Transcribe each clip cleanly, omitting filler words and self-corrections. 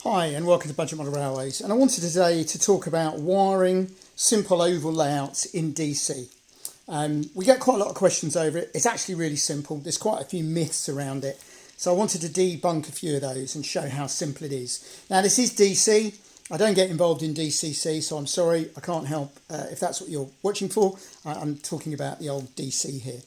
Hi and welcome to Budget Model Railways, and I wanted today to talk about wiring simple oval layouts in DC. We get quite a lot of questions over it. It's actually really simple. There's quite a few myths around it, so I wanted to debunk a few of those and show how simple it is. Now this is DC. I don't get involved in DCC, so I'm sorry, I can't help if that's what you're watching for. I'm talking about the old DC here.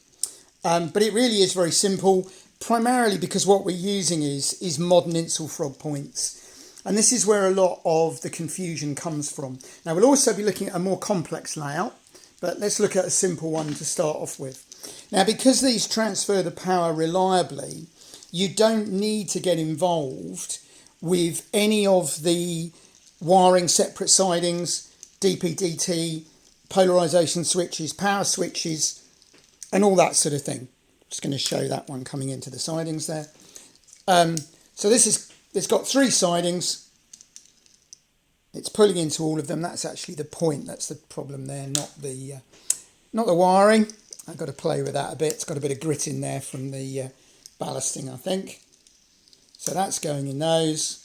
But it really is very simple, primarily because what we're using is modern InstallFrog points. And this is where a lot of the confusion comes from. Now we'll also be looking at a more complex layout, but let's look at a simple one to start off with. Now because these transfer the power reliably, you don't need to get involved with any of the wiring separate sidings, DP/DT, polarization switches, power switches, and all that sort of thing. Just going to show that one coming into the sidings there. So it's got three sidings. It's pulling into all of them. That's actually the point. That's the problem there, not the wiring. I've got to play with that a bit. It's got a bit of grit in there from the ballasting, I think. So that's going in those.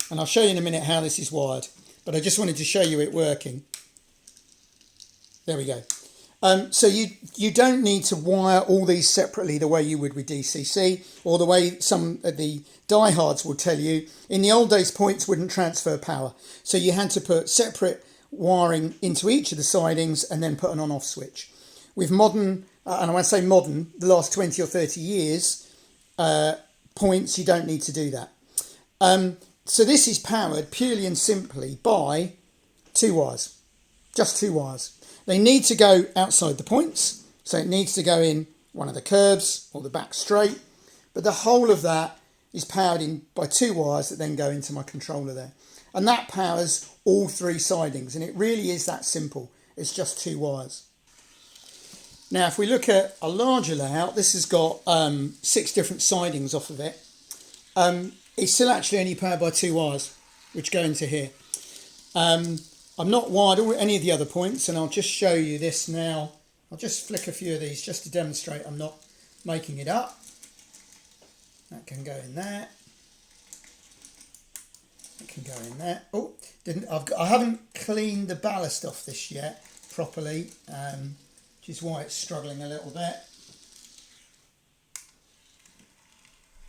And I'll show you in a minute how this is wired. But I just wanted to show you it working. There we go. So you don't need to wire all these separately the way you would with DCC, or the way some of the diehards will tell you. In the old days, points wouldn't transfer power. So you had to put separate wiring into each of the sidings and then put an on-off switch. With modern, and when I say modern, the last 20 or 30 years, points, you don't need to do that. So this is powered purely and simply by two wires, just two wires. They need to go outside the points, so it needs to go in one of the curves or the back straight, but the whole of that is powered in by two wires that then go into my controller there. And that powers all three sidings, and it really is that simple. It's just two wires. Now if we look at a larger layout, this has got 6 different sidings off of it. It's still actually only powered by two wires, which go into here. I'm not wired any of the other points, and I'll just show you this now. I'll just flick a few of these just to demonstrate I'm not making it up. That can go in there. That can go in there. Oh, I haven't cleaned the ballast off this yet properly, which is why it's struggling a little bit.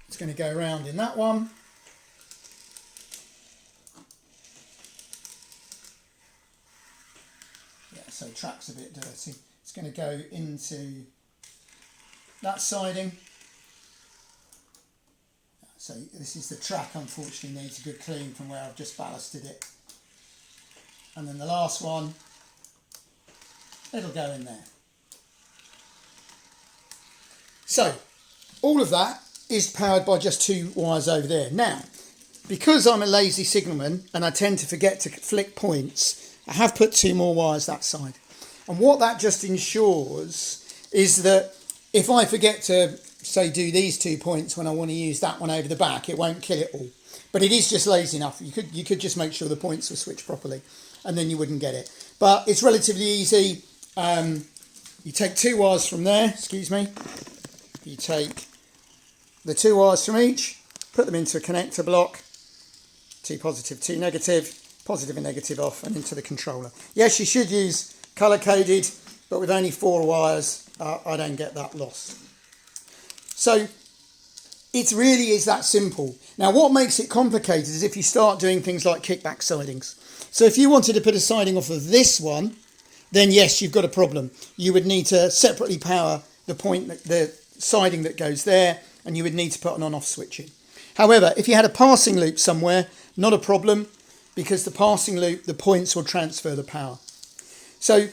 It's going to go around in that one. So track's a bit dirty. It's going to go into that siding. So this is the track, unfortunately needs a good clean from where I've just ballasted it. And then the last one, it'll go in there. So all of that is powered by just two wires over there. Now, because I'm a lazy signalman and I tend to forget to flick points, I have put 2 more wires that side. And what that just ensures is that if I forget to, say, do these 2 points when I want to use that one over the back, it won't kill it all. But it is just lazy enough. You could just make sure the points were switched properly, and then you wouldn't get it. But it's relatively easy. You take 2 wires from there, excuse me. You take the 2 wires from each, put them into a connector block, 2 positive, 2 negative, positive and negative off, and into the controller. Yes, you should use colour coded, but with only 4 wires, I don't get that lost. So it really is that simple. Now what makes it complicated is if you start doing things like kickback sidings. So if you wanted to put a siding off of this one, then yes, you've got a problem. You would need to separately power the siding that goes there, and you would need to put an on-off switch in. However, if you had a passing loop somewhere, not a problem, because the passing loop, the points will transfer the power. So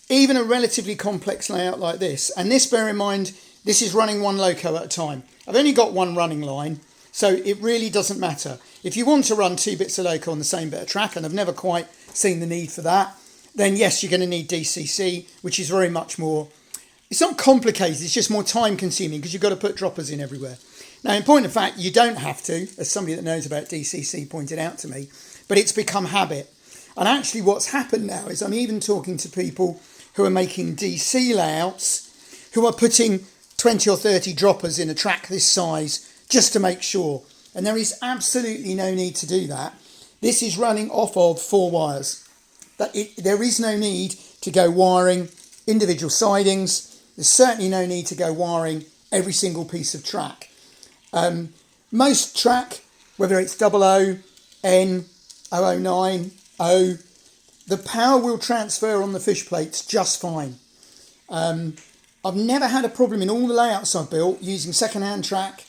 even a relatively complex layout like this, and this, bear in mind, this is running one loco at a time. I've only got one running line, so it really doesn't matter. If you want to run 2 bits of loco on the same bit of track, and I've never quite seen the need for that, then yes, you're going to need DCC, which is very much more, it's not complicated, it's just more time consuming because you've got to put droppers in everywhere. Now, in point of fact, you don't have to, as somebody that knows about DCC pointed out to me, but it's become habit. And actually what's happened now is I'm even talking to people who are making DC layouts, who are putting 20 or 30 droppers in a track this size just to make sure. And there is absolutely no need to do that. This is running off of 4 wires. There is no need to go wiring individual sidings. There's certainly no need to go wiring every single piece of track. Most track, whether it's 00, N, 009, O, the power will transfer on the fish plates just fine. I've never had a problem in all the layouts I've built using second-hand track.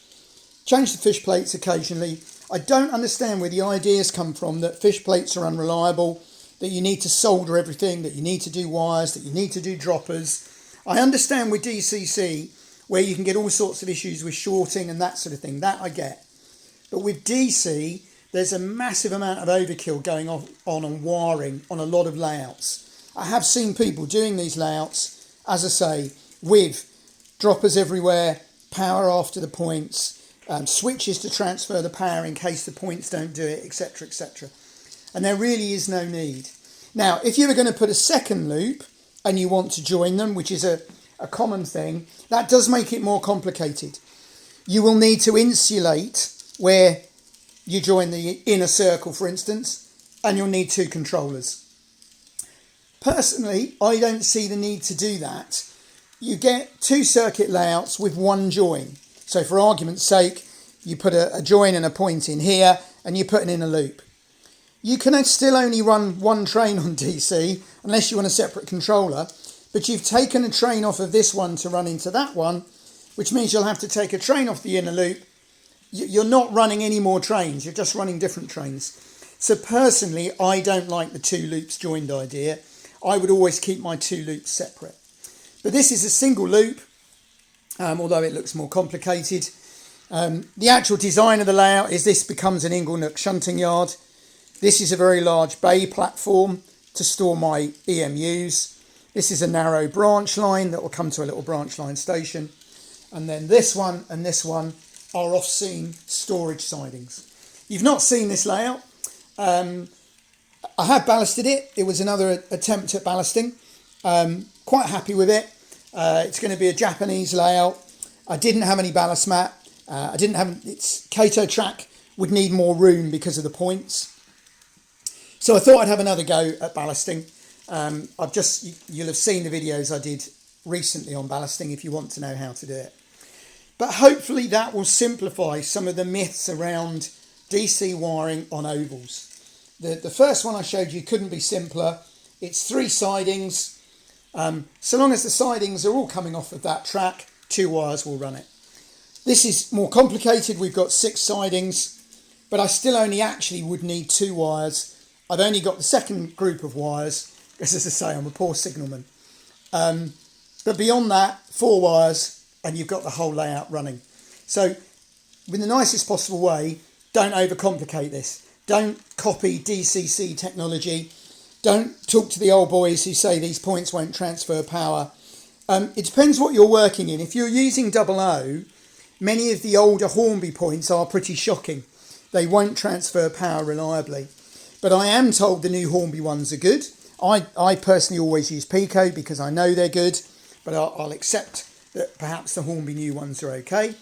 Change the fish plates occasionally. I don't understand where the ideas come from that fish plates are unreliable, that you need to solder everything, that you need to do wires, that you need to do droppers. I understand with DCC where you can get all sorts of issues with shorting and that sort of thing. That I get. But with DC, there's a massive amount of overkill going on wiring on a lot of layouts. I have seen people doing these layouts, as I say, with droppers everywhere, power after the points, switches to transfer the power in case the points don't do it, etc., etc. And there really is no need. Now, if you were going to put a second loop and you want to join them, which is a common thing, that does make it more complicated. You will need to insulate where you join the inner circle, for instance, and you'll need 2 controllers. Personally, I don't see the need to do that. You get 2 circuit layouts with 1 join. So for argument's sake, you put a join and a point in here and you put an inner loop. You can still only run 1 train on DC unless you want a separate controller, but you've taken a train off of this one to run into that one, which means you'll have to take a train off the inner loop. You're not running any more trains, you're just running different trains. So personally, I don't like the 2 loops joined idea. I would always keep my 2 loops separate. But this is a single loop, although it looks more complicated. The actual design of the layout is this becomes an Inglenook shunting yard. This is a very large bay platform to store my EMUs. This is a narrow branch line that will come to a little branch line station. And then this one and this one are off-scene storage sidings. You've not seen this layout. I have ballasted it. It was another attempt at ballasting. Quite happy with it. It's going to be a Japanese layout. I didn't have any ballast mat. Its Kato track would need more room because of the points. So I thought I'd have another go at ballasting. You'll have seen the videos I did recently on ballasting if you want to know how to do it. But hopefully that will simplify some of the myths around DC wiring on ovals. The first one I showed you couldn't be simpler. It's 3 sidings. So long as the sidings are all coming off of that track, 2 wires will run it. This is more complicated. We've got 6 sidings, but I still only actually would need 2 wires. I've only got the second group of wires, because as I say, I'm a poor signalman. But beyond that, 4 wires, and you've got the whole layout running. So, in the nicest possible way, don't overcomplicate this. Don't copy DCC technology. Don't talk to the old boys who say these points won't transfer power. It depends what you're working in. If you're using 00, many of the older Hornby points are pretty shocking. They won't transfer power reliably. But I am told the new Hornby ones are good. I personally always use Pico because I know they're good, but I'll accept that perhaps the Hornby new ones are okay.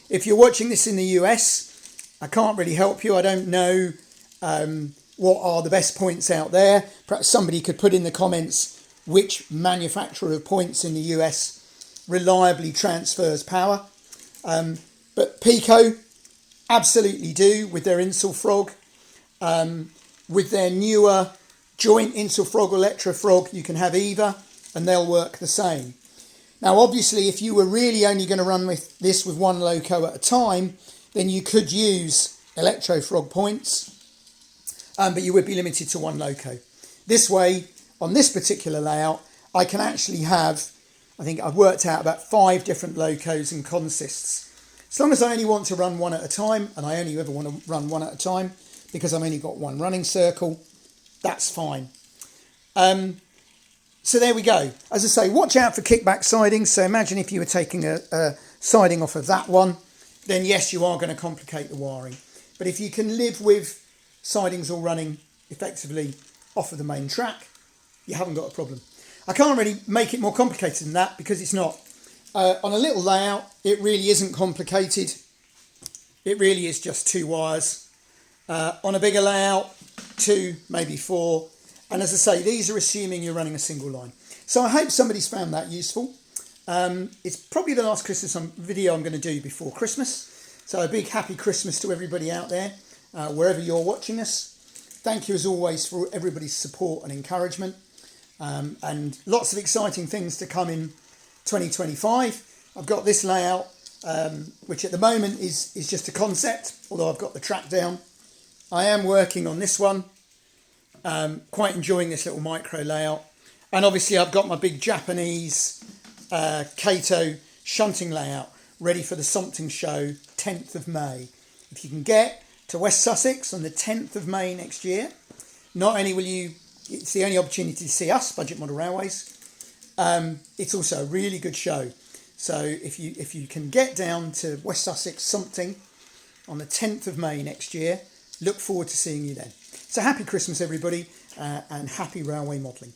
If you're watching this in the US, I can't really help you. I don't know what are the best points out there. Perhaps somebody could put in the comments which manufacturer of points in the US reliably transfers power. But Pico absolutely do with their Insulfrog. With their newer joint Insulfrog or Electrofrog, you can have either and they'll work the same. Now, obviously, if you were really only going to run with this with 1 loco at a time, then you could use Electrofrog points, but you would be limited to 1 loco. This way, on this particular layout, I can actually have, I think I've worked out about 5 different locos and consists. As long as I only want to run 1 at a time, and I only ever want to run 1 at a time, because I've only got 1 running circle, that's fine. So there we go. As I say, watch out for kickback sidings. So imagine if you were taking a siding off of that one, then yes, you are going to complicate the wiring. But if you can live with sidings all running effectively off of the main track, you haven't got a problem. I can't really make it more complicated than that because it's not. On a little layout, it really isn't complicated. it really is just 2 wires. On a bigger layout, 2, maybe 4. And as I say, these are assuming you're running a single line. So I hope somebody's found that useful. It's probably the last Christmas video I'm going to do before Christmas. So a big happy Christmas to everybody out there, wherever you're watching us. Thank you as always for everybody's support and encouragement. And lots of exciting things to come in 2025. I've got this layout, which at the moment is just a concept, although I've got the track down. I am working on this one. Quite enjoying this little micro layout. And obviously I've got my big Japanese Kato shunting layout ready for the Sompting Show 10th of May. If you can get to West Sussex on the 10th of May next year, not only will you, it's the only opportunity to see us, Budget Model Railways, it's also a really good show. So if you can get down to West Sussex Sompting on the 10th of May next year, look forward to seeing you then. So happy Christmas everybody, and happy railway modelling.